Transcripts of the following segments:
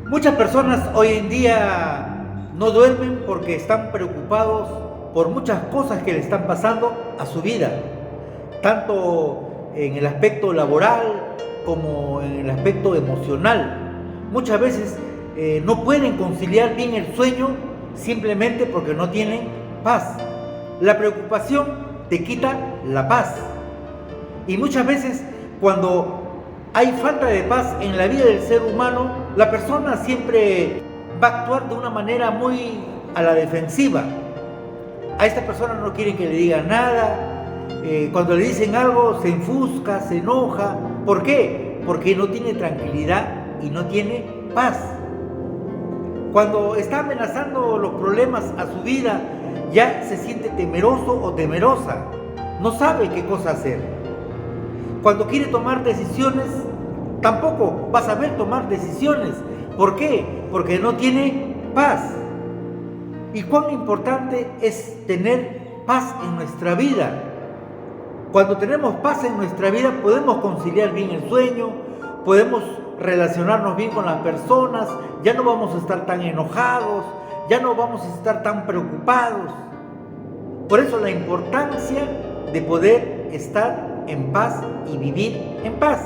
Muchas personas hoy en día no duermen porque están preocupados por muchas cosas que le están pasando a su vida, tanto en el aspecto laboral como en el aspecto emocional. Muchas veces no pueden conciliar bien el sueño simplemente porque no tienen paz. La preocupación te quita la paz. Y muchas veces cuando hay falta de paz en la vida del ser humano, la persona siempre va a actuar de una manera muy a la defensiva. A esta persona no quieren que le digan nada, cuando le dicen algo se enfusca, se enoja. ¿Por qué? Porque no tiene tranquilidad y no tiene paz. Cuando está amenazando los problemas a su vida, ya se siente temeroso o temerosa, no sabe qué cosa hacer. Cuando quiere tomar decisiones, tampoco va a saber tomar decisiones. ¿Por qué? Porque no tiene paz. ¿Y cuán importante es tener paz en nuestra vida? Cuando tenemos paz en nuestra vida, podemos conciliar bien el sueño, podemos relacionarnos bien con las personas, ya no vamos a estar tan enojados, ya no vamos a estar tan preocupados. Por eso la importancia de poder estar en paz y vivir en paz.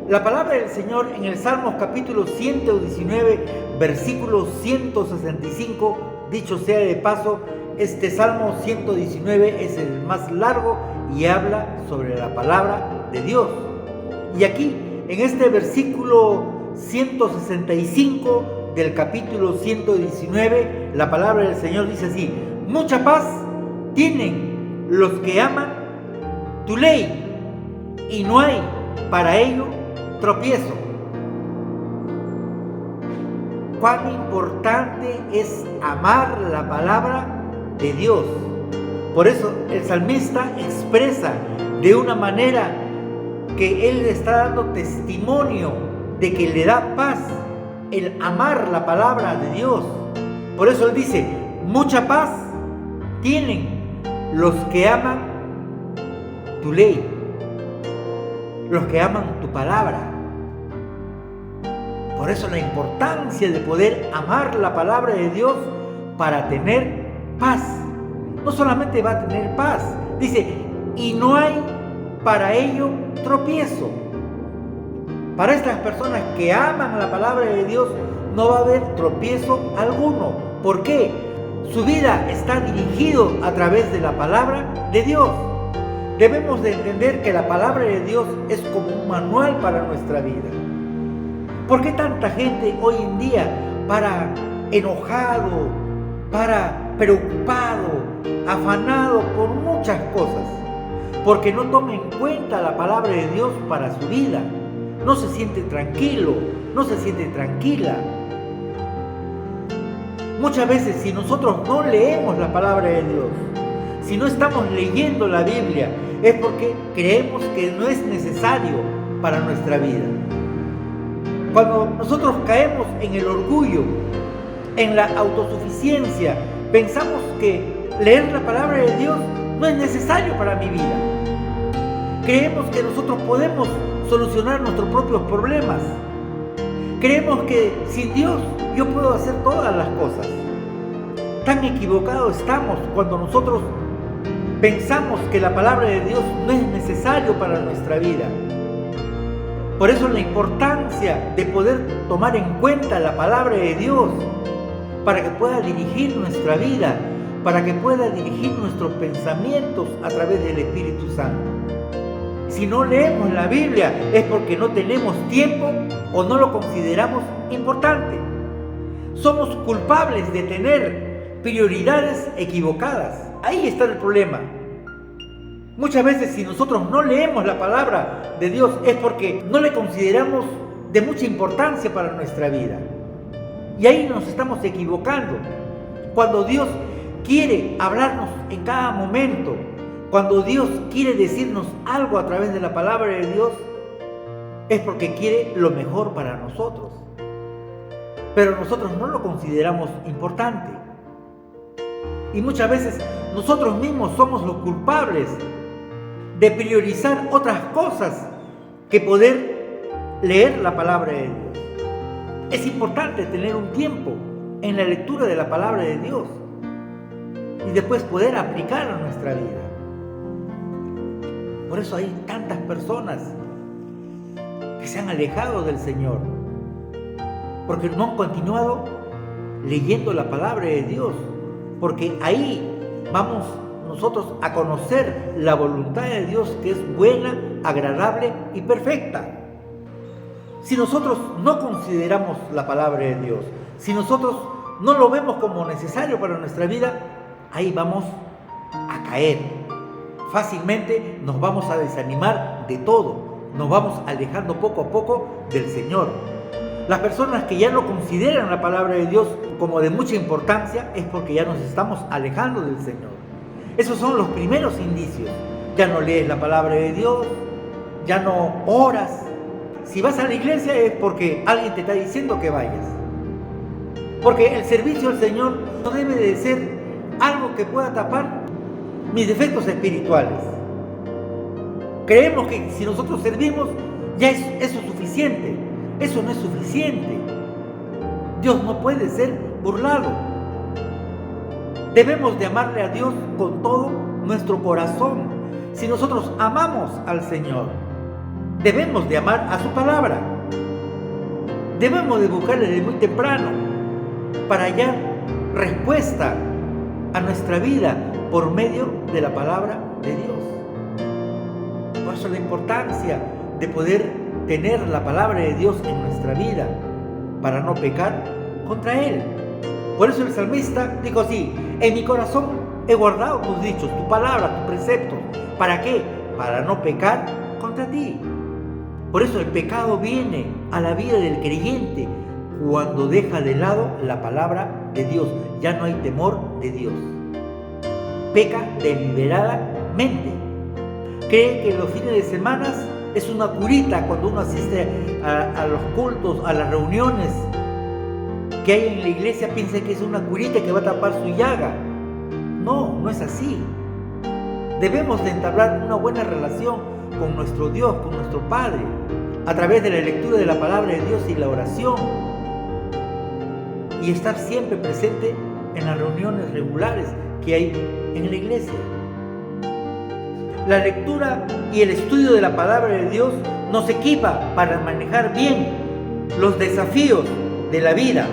La palabra del Señor en el Salmos capítulo 119, versículo 165, dicho sea de paso, este Salmo 119 es el más largo y habla sobre la palabra de Dios. Y aquí, en este versículo 165 del capítulo 119, la palabra del Señor dice así: mucha paz tienen los que aman tu ley, y no hay para ello tropiezo. Cuán importante es amar la palabra de Dios. Por eso el salmista expresa de una manera que él está dando testimonio de que le da paz el amar la palabra de Dios. Por eso él dice: mucha paz tienen los que aman tu ley, los que aman tu palabra. Por eso la importancia de poder amar la palabra de Dios para tener paz. No solamente va a tener paz, dice, y no hay para ello tropiezo. Para estas personas que aman la palabra de Dios no va a haber tropiezo alguno. ¿Por qué? Su vida está dirigido a través de la palabra de Dios. Debemos de entender que la palabra de Dios es como un manual para nuestra vida. ¿Por qué tanta gente hoy en día para enojado, para preocupado, afanado por muchas cosas? Porque no toma en cuenta la palabra de Dios para su vida. No se siente tranquilo, no se siente tranquila. Muchas veces, si nosotros no leemos la palabra de Dios, si no estamos leyendo la Biblia, es porque creemos que no es necesario para nuestra vida. Cuando nosotros caemos en el orgullo, en la autosuficiencia, pensamos que leer la palabra de Dios no es necesario para mi vida. Creemos que nosotros podemos solucionar nuestros propios problemas. Creemos que sin Dios yo puedo hacer todas las cosas. Tan equivocados estamos cuando nosotros pensamos que la palabra de Dios no es necesario para nuestra vida. Por eso la importancia de poder tomar en cuenta la palabra de Dios para que pueda dirigir nuestra vida, para que pueda dirigir nuestros pensamientos a través del Espíritu Santo. Si no leemos la Biblia es porque no tenemos tiempo o no lo consideramos importante. Somos culpables de tener prioridades equivocadas. Ahí está el problema. Muchas veces si nosotros no leemos la palabra de Dios es porque no le consideramos de mucha importancia para nuestra vida. Y ahí nos estamos equivocando. Cuando Dios quiere hablarnos en cada momento, cuando Dios quiere decirnos algo a través de la palabra de Dios, es porque quiere lo mejor para nosotros. Pero nosotros no lo consideramos importante. Y muchas veces nosotros mismos somos los culpables de priorizar otras cosas que poder leer la palabra de Dios. Es importante tener un tiempo en la lectura de la palabra de Dios y después poder aplicarla a nuestra vida. Por eso hay tantas personas que se han alejado del Señor, porque no han continuado leyendo la palabra de Dios, porque ahí vamos nosotros a conocer la voluntad de Dios, que es buena, agradable y perfecta. Si nosotros no consideramos la palabra de Dios, si nosotros no lo vemos como necesario para nuestra vida, ahí vamos a caer. Fácilmente nos vamos a desanimar de todo, nos vamos alejando poco a poco del Señor. Las personas que ya no consideran la palabra de Dios como de mucha importancia es porque ya nos estamos alejando del Señor. Esos son los primeros indicios. Ya no lees la palabra de Dios, ya no oras. Si vas a la iglesia es porque alguien te está diciendo que vayas. Porque el servicio al Señor no debe de ser algo que pueda tapar mis defectos espirituales. Creemos que si nosotros servimos, ya eso es suficiente. Eso no es suficiente. Dios no puede ser burlado. Debemos de amarle a Dios con todo nuestro corazón. Si nosotros amamos al Señor, debemos de amar a su palabra. Debemos de buscarle desde muy temprano para hallar respuesta a nuestra vida por medio de la palabra de Dios. Por eso la importancia de poder tener la palabra de Dios en nuestra vida para no pecar contra Él. Por eso el salmista dijo así: en mi corazón he guardado tus dichos, tu palabra, tus preceptos. ¿Para qué? Para no pecar contra ti. Por eso el pecado viene a la vida del creyente cuando deja de lado la palabra de Dios. Ya no hay temor de Dios. Peca deliberadamente. Cree que los fines de semana es una curita cuando uno asiste a los cultos, a las reuniones que hay en la iglesia, piensa que es una curita que va a tapar su llaga. No, no es así. Debemos de entablar una buena relación con nuestro Dios, con nuestro Padre, a través de la lectura de la palabra de Dios y la oración, y estar siempre presente en las reuniones regulares que hay en la iglesia. La lectura y el estudio de la palabra de Dios nos equipa para manejar bien los desafíos de la vida.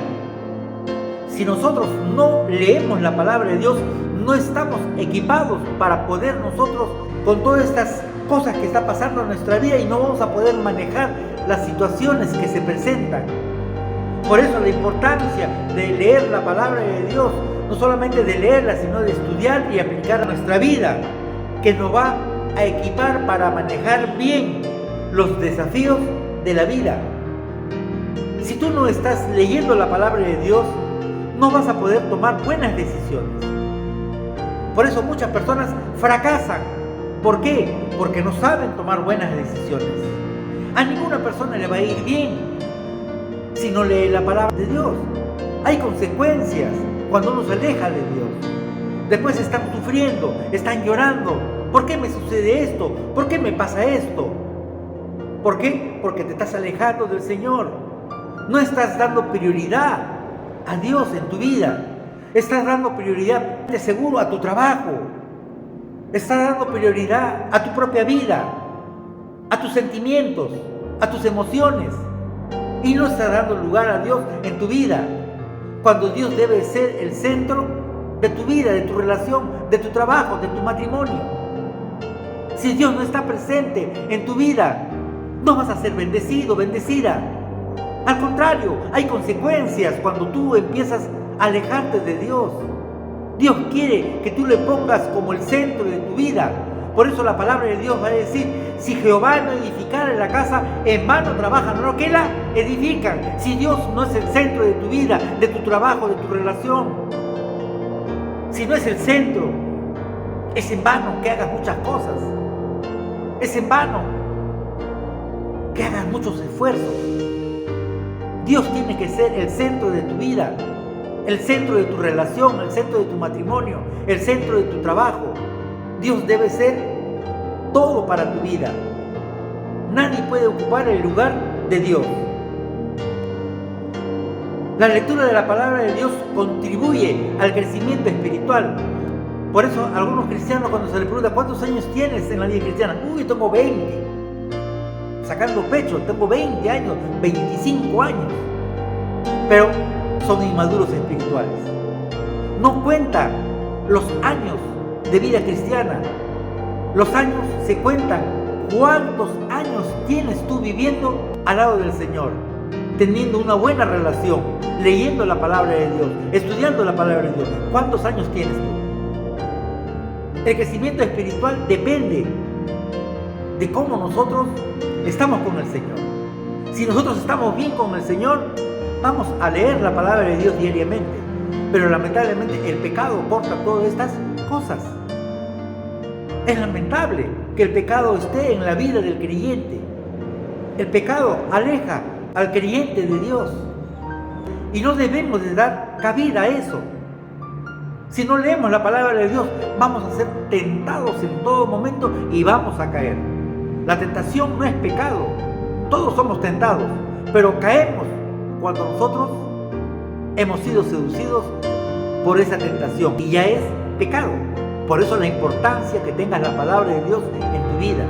Si nosotros no leemos la palabra de Dios, no estamos equipados para poder nosotros, con todas estas cosas que está pasando en nuestra vida, y no vamos a poder manejar las situaciones que se presentan. Por eso la importancia de leer la palabra de Dios, no solamente de leerla, sino de estudiar y aplicar a nuestra vida, que nos va a equipar para manejar bien los desafíos de la vida. Si tú no estás leyendo la palabra de Dios, no vas a poder tomar buenas decisiones. Por eso muchas personas fracasan. ¿Por qué? Porque no saben tomar buenas decisiones. A ninguna persona le va a ir bien si no lee la palabra de Dios. Hay consecuencias cuando uno se aleja de Dios. Después están sufriendo, están llorando. ¿Por qué me sucede esto? ¿Por qué me pasa esto? ¿Por qué? Porque te estás alejando del Señor. No estás dando prioridad a Dios en tu vida. Estás dando prioridad, de seguro, a tu trabajo. Estás dando prioridad a tu propia vida, a tus sentimientos, a tus emociones. Y no estás dando lugar a Dios en tu vida, cuando Dios debe ser el centro de tu vida, de tu relación, de tu trabajo, de tu matrimonio. Si Dios no está presente en tu vida, no vas a ser bendecido, bendecida. Al contrario, hay consecuencias cuando tú empiezas a alejarte de Dios. Dios quiere que tú le pongas como el centro de tu vida. Por eso la palabra de Dios va a decir: si Jehová no edificara la casa, en vano trabajan los que la edifican. Si Dios no es el centro de tu vida, de tu trabajo, de tu relación, si no es el centro, es en vano que hagas muchas cosas. Es en vano que hagas muchos esfuerzos. Dios tiene que ser el centro de tu vida, el centro de tu relación, el centro de tu matrimonio, el centro de tu trabajo. Dios debe ser todo para tu vida. Nadie puede ocupar el lugar de Dios. La lectura de la palabra de Dios contribuye al crecimiento espiritual. Por eso algunos cristianos, cuando se les pregunta ¿cuántos años tienes en la vida cristiana? Uy, tengo 20. Sacando pecho, tengo 20 años, 25 años. Pero son inmaduros espirituales. No cuentan los años de vida cristiana. Los años se cuentan. ¿Cuántos años tienes tú viviendo al lado del Señor? Teniendo una buena relación, leyendo la palabra de Dios, estudiando la palabra de Dios. ¿Cuántos años tienes tú? El crecimiento espiritual depende de cómo nosotros estamos con el Señor. Si nosotros estamos bien con el Señor, vamos a leer la palabra de Dios diariamente. Pero lamentablemente el pecado corta todas estas cosas. Es lamentable que el pecado esté en la vida del creyente. El pecado aleja al creyente de Dios. Y no debemos de dar cabida a eso. Si no leemos la palabra de Dios, vamos a ser tentados en todo momento y vamos a caer. La tentación no es pecado. Todos somos tentados, pero caemos cuando nosotros hemos sido seducidos por esa tentación y ya es pecado. Por eso la importancia que tengas la palabra de Dios en tu vida.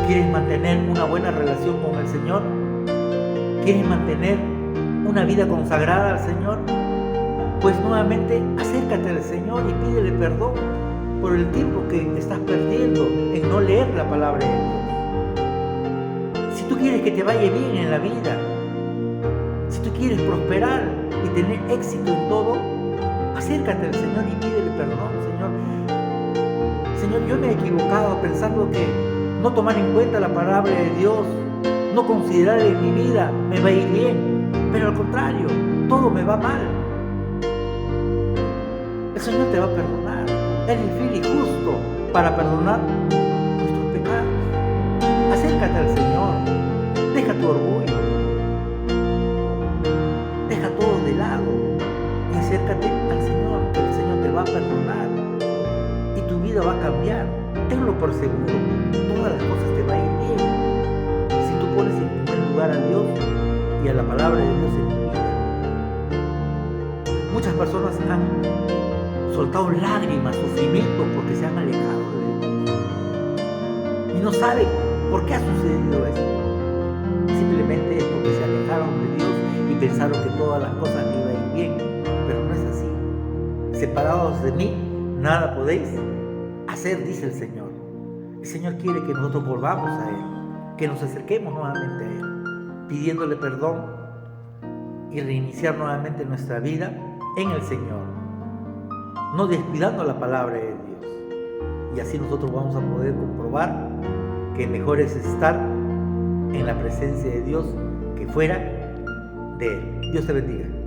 ¿Quieres mantener una buena relación con el Señor? ¿Quieres mantener una vida consagrada al Señor? Pues nuevamente acércate al Señor y pídele perdón por el tiempo que estás perdiendo en no leer la palabra de Dios. Si tú quieres que te vaya bien en la vida, si tú quieres prosperar y tener éxito en todo, acércate al Señor y pídele perdón. Señor, yo me he equivocado pensando que no tomar en cuenta la palabra de Dios, no considerar en mi vida, me va a ir bien. Pero al contrario, todo me va mal. El Señor te va a perdonar. Él es fiel y justo para perdonar nuestros pecados. Acércate al Señor. Deja tu orgullo. Deja todo de lado y acércate al Señor, que el Señor te va a perdonar y tu vida va a cambiar. Tenlo por seguro. Todas las cosas te van a ir bien si tú pones en primer lugar a Dios y a la palabra de Dios en tu vida. Muchas personas han soltado lágrimas, sufrimiento porque se han alejado de Dios y no saben por qué ha sucedido eso. Simplemente es porque se alejaron de Dios y pensaron que todas las cosas iban a ir bien, pero no es así. Separados de mí, nada podéis hacer, dice el Señor. El Señor quiere que nosotros volvamos a Él, que nos acerquemos nuevamente a Él, pidiéndole perdón y reiniciar nuevamente nuestra vida en el Señor, no descuidando la palabra de Dios. Y así nosotros vamos a poder comprobar que mejor es estar en la presencia de Dios que fuera de Él. Dios te bendiga.